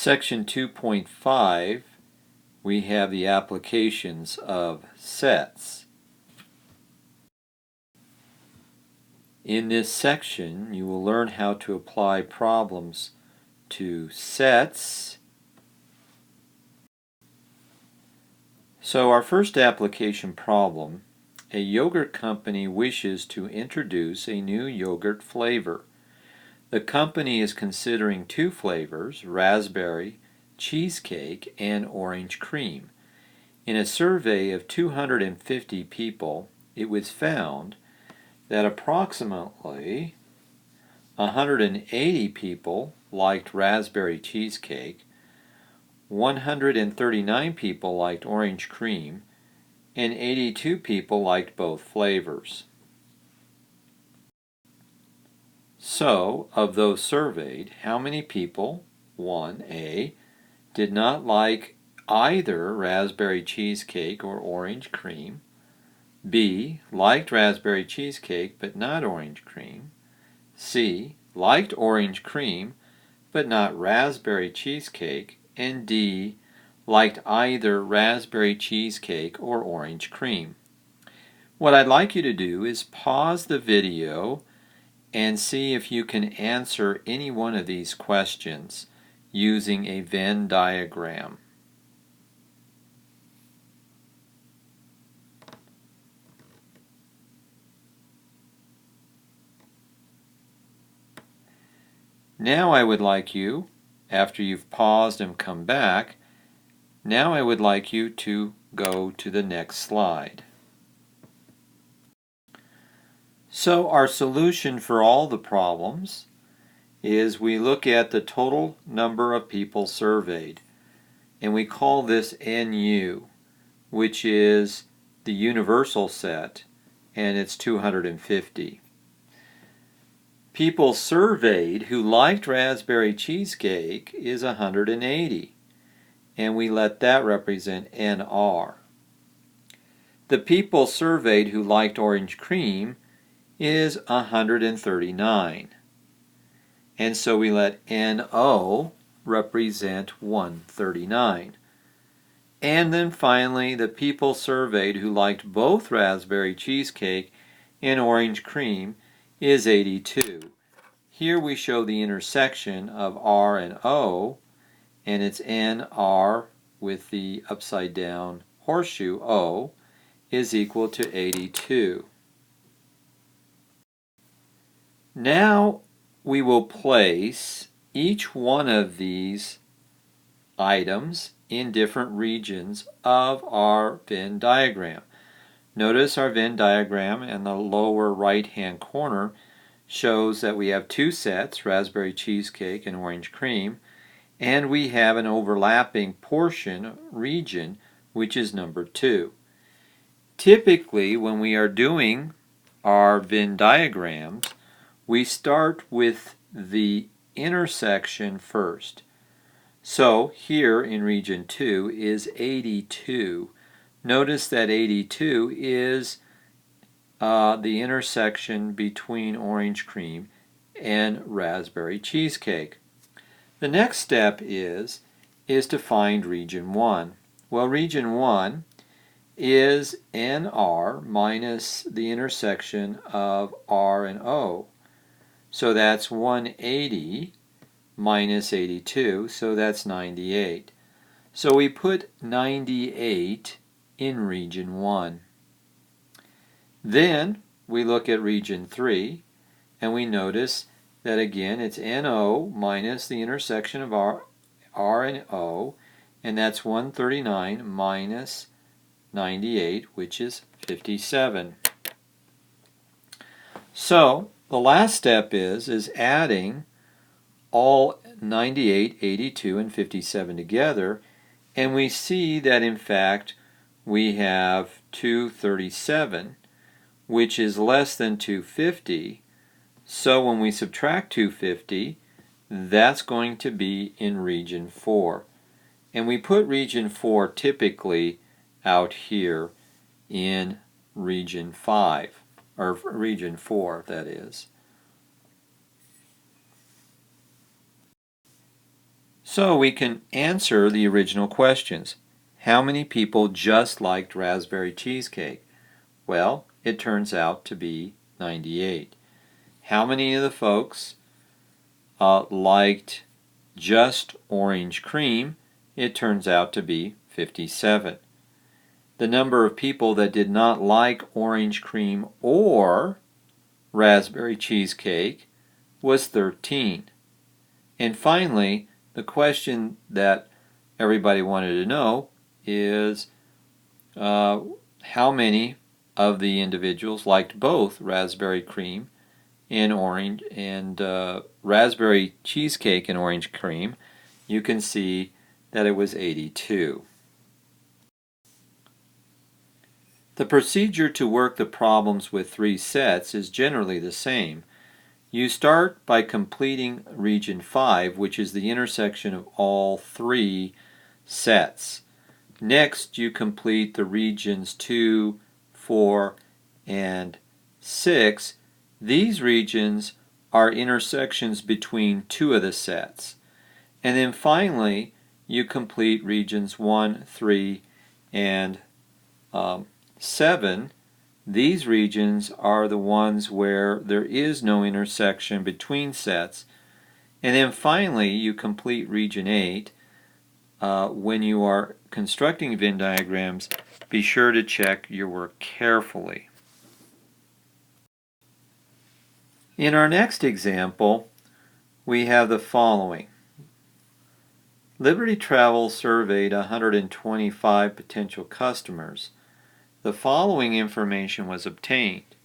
Section 2.5, we have the applications of sets. In this section, you will learn how to apply problems to sets. So our first application problem, a yogurt company wishes to introduce a new yogurt flavor. The company is considering two flavors, raspberry, cheesecake, and orange cream. In a survey of 250 people, it was found that approximately 180 people liked raspberry cheesecake, 139 people liked orange cream, and 82 people liked both flavors. So, of those surveyed, how many people, 1A, did not like either raspberry cheesecake or orange cream, B, liked raspberry cheesecake but not orange cream, C, liked orange cream but not raspberry cheesecake, and D, liked either raspberry cheesecake or orange cream? What I'd like you to do is pause the video and see if you can answer any one of these questions using a Venn diagram. Now I would like you, after you've paused and come back, now I would like you to go to the next slide. So our solution for all the problems is we look at the total number of people surveyed, and we call this NU, which is the universal set, and it's 250. People surveyed who liked raspberry cheesecake is 180, and we let that represent NR. The people surveyed who liked orange cream is 139, and so we let NO represent 139. And then finally, the people surveyed who liked both raspberry cheesecake and orange cream is 82. Here we show the intersection of R and O, and it's NR with the upside down horseshoe O is equal to 82. Now we will place each one of these items in different regions of our Venn diagram. Notice our Venn diagram in the lower right hand corner shows that we have two sets, raspberry cheesecake and orange cream, and we have an overlapping portion, region, which is number 2. Typically, when we are doing our Venn diagrams, we start with the intersection first. So here in region 2 is 82. Notice that 82 is the intersection between orange cream and raspberry cheesecake. The next step is to find region 1. Well, region 1 is NR minus the intersection of R and O. So that's 180 minus 82, so that's 98. So we put 98 in region 1. Then we look at region 3, and we notice that again it's NO minus the intersection of R and O, and that's 139 minus 98, which is 57. So the last step is adding all 98, 82, and 57 together, and we see that in fact we have 237, which is less than 250. So when we subtract 250, that's going to be in region 4. And we put region 4 typically out here in region 5, or region 4, that is. So we can answer the original questions. How many people just liked raspberry cheesecake? Well, it turns out to be 98. How many of the folks liked just orange cream? It turns out to be 57. The number of people that did not like orange cream or raspberry cheesecake was 13. And finally, the question that everybody wanted to know is how many of the individuals liked both raspberry cream and orange and raspberry cheesecake and orange cream. You can see that it was 82. The procedure to work the problems with 3 sets is generally the same. You start by completing region 5, which is the intersection of all 3 sets. Next, you complete the regions 2, 4, and 6. These regions are intersections between 2 of the sets. And then finally, you complete regions 1, 3, and 7. These regions are the ones where there is no intersection between sets. And then finally, you complete region 8. When you are constructing Venn diagrams, be sure to check your work carefully. In our next example, we have the following. Liberty Travel surveyed 125 potential customers. The following information was obtained.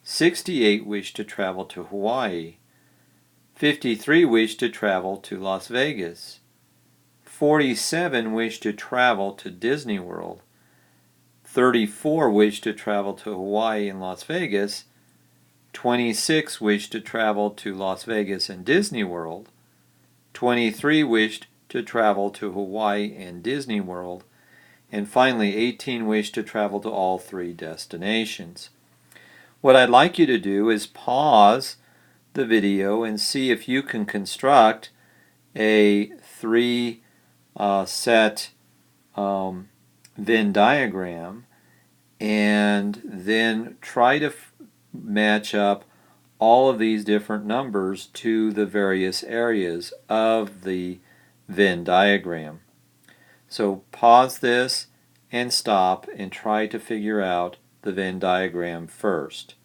68 wished to travel to Hawaii. 53 wished to travel to Las Vegas. 47 wished to travel to Disney World. 34 wished to travel to Hawaii and Las Vegas. 26 wished to travel to Las Vegas and Disney World. 23 wished to travel to Hawaii and Disney World. And finally, 18 wished to travel to all 3 destinations. What I'd like you to do is pause the video and see if you can construct a 3 set Venn diagram and then try to match up all of these different numbers to the various areas of the Venn diagram. So pause this and stop and try to figure out the Venn diagram first.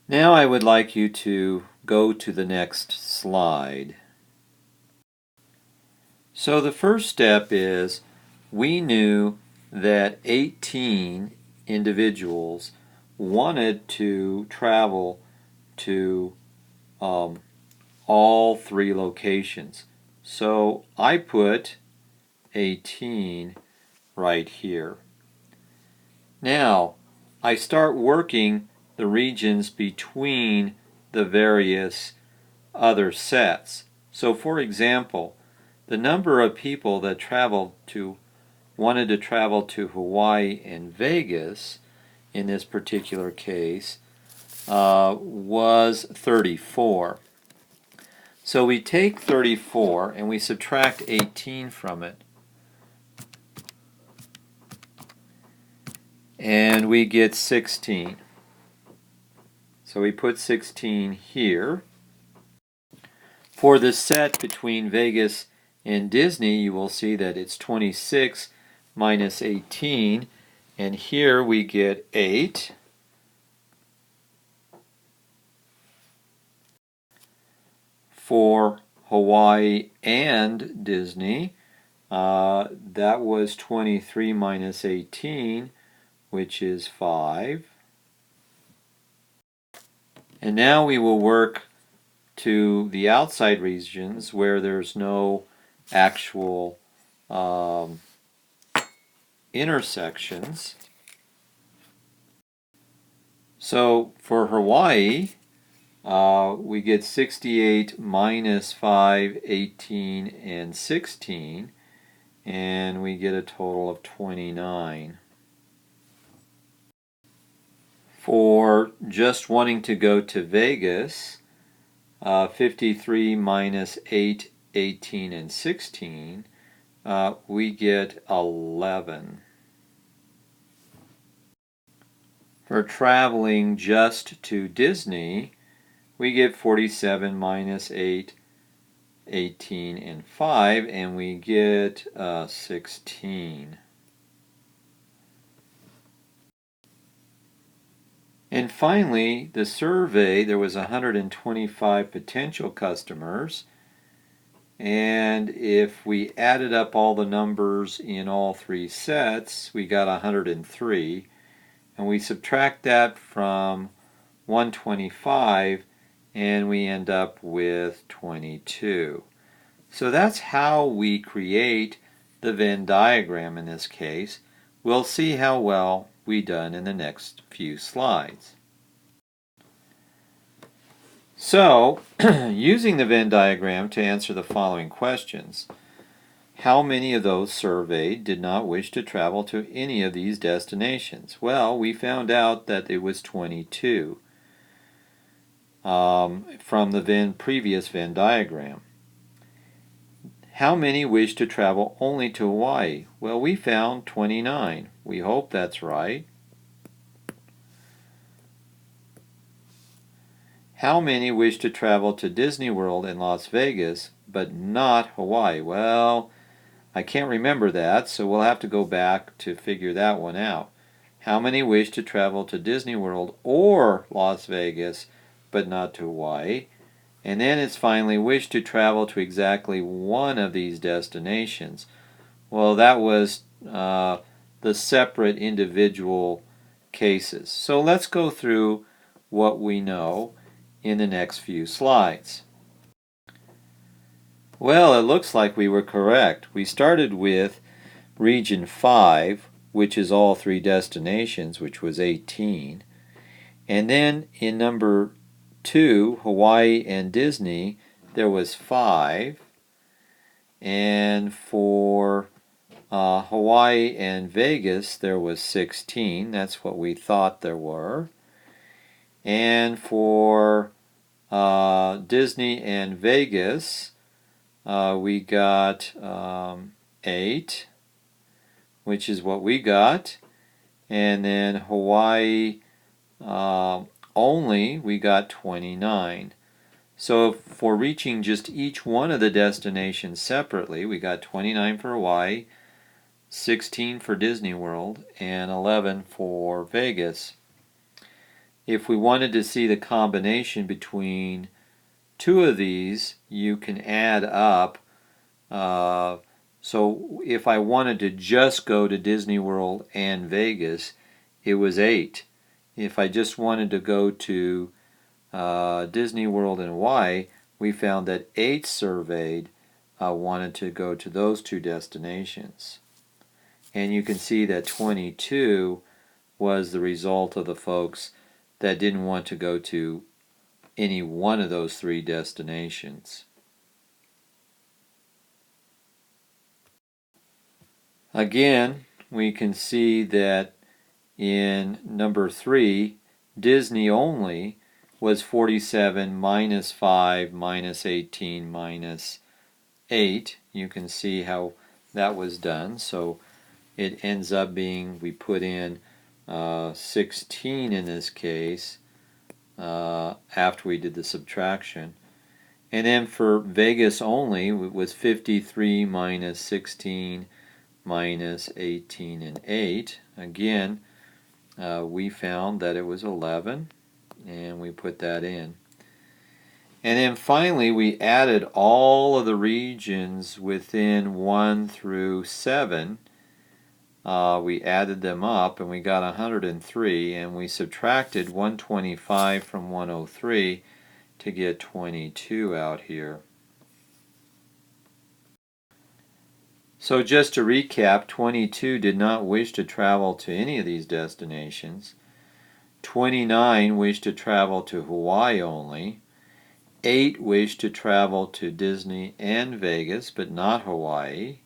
Now I would like you to go to the next slide. So the first step is we knew that 18 individuals wanted to travel to all 3 locations. So I put 18 right here. Now I start working the regions between the various other sets. So for example, the number of people that wanted to travel to Hawaii and Vegas in this particular case was 34. So we take 34 and we subtract 18 from it. And we get 16. So we put 16 here. For the set between Vegas and Disney, you will see that it's 26 minus 18. And here we get 8. For Hawaii and Disney, that was 23 minus 18, which is 5. And now we will work to the outside regions where there's no actual intersections. So for Hawaii, we get 68 minus 5, 18, and 16, and we get a total of 29. For just wanting to go to Vegas, 53 minus 8, 18, and 16, we get 11. For traveling just to Disney, we get 47 minus 8, 18, and 5, and we get 16. And finally, the survey, there was 125 potential customers, and if we added up all the numbers in all three sets, we got 103, and we subtract that from 125, and we end up with 22. So that's how we create the Venn diagram in this case. We'll see how well we done in the next few slides. So, using the Venn diagram to answer the following questions. How many of those surveyed did not wish to travel to any of these destinations? Well, we found out that it was 22 from the previous Venn diagram. How many wish to travel only to Hawaii? Well, we found 29. We hope that's right. How many wish to travel to Disney World in Las Vegas, but not Hawaii? Well, I can't remember that, so we'll have to go back to figure that one out. How many wish to travel to Disney World or Las Vegas, but not to Hawaii? And then it's finally wish to travel to exactly one of these destinations. Well, that was the separate individual cases. So let's go through what we know in the next few slides. Well, it looks like we were correct. We started with region 5, which is all three destinations, which was 18. And then in number 2, Hawaii and Disney, there was 5. And for Hawaii and Vegas, there was 16. That's what we thought there were. And for Disney and Vegas, we got 8, which is what we got. And then Hawaii only, we got 29. So for reaching just each one of the destinations separately, we got 29 for Hawaii, 16 for Disney World, and 11 for Vegas. If we wanted to see the combination between two of these, you can add up. So if I wanted to just go to Disney World and Vegas, it was 8. If I just wanted to go to Disney World and Hawaii, we found that 8 surveyed wanted to go to those two destinations. And you can see that 22 was the result of the folks that didn't want to go to any one of those 3 destinations. Again, we can see that in number 3, Disney only was 47 minus 5 minus 18 minus 8. You can see how that was done. So it ends up being, we put in 16 in this case after we did the subtraction. And then for Vegas only, it was 53 minus 16 minus 18 and 8. Again, we found that it was 11, and we put that in. And then finally, we added all of the regions within 1 through 7. We added them up, and we got 103, and we subtracted 125 from 103 to get 22 out here. So just to recap, 22 did not wish to travel to any of these destinations. 29 wish to travel to Hawaii only. 8 wish to travel to Disney and Vegas, but not Hawaii.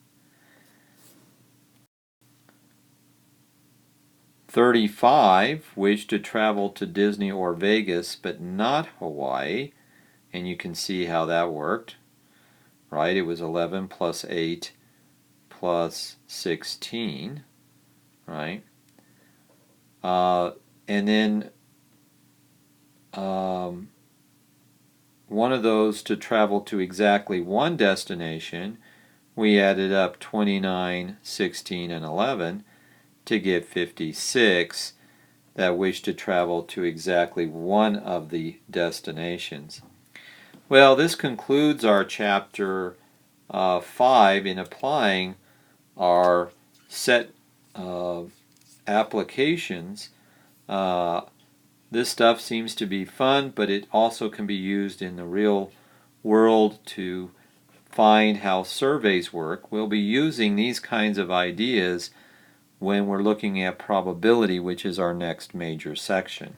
35 wish to travel to Disney or Vegas, but not Hawaii. And you can see how that worked, right? It was 11 plus 8 plus 16, right? And then one of those to travel to exactly one destination, we added up 29, 16, and 11 to get 56 that wish to travel to exactly one of the destinations. Well, this concludes our chapter 5 in applying our set of applications. This stuff seems to be fun, but it also can be used in the real world to find how surveys work. We'll be using these kinds of ideas when we're looking at probability, which is our next major section.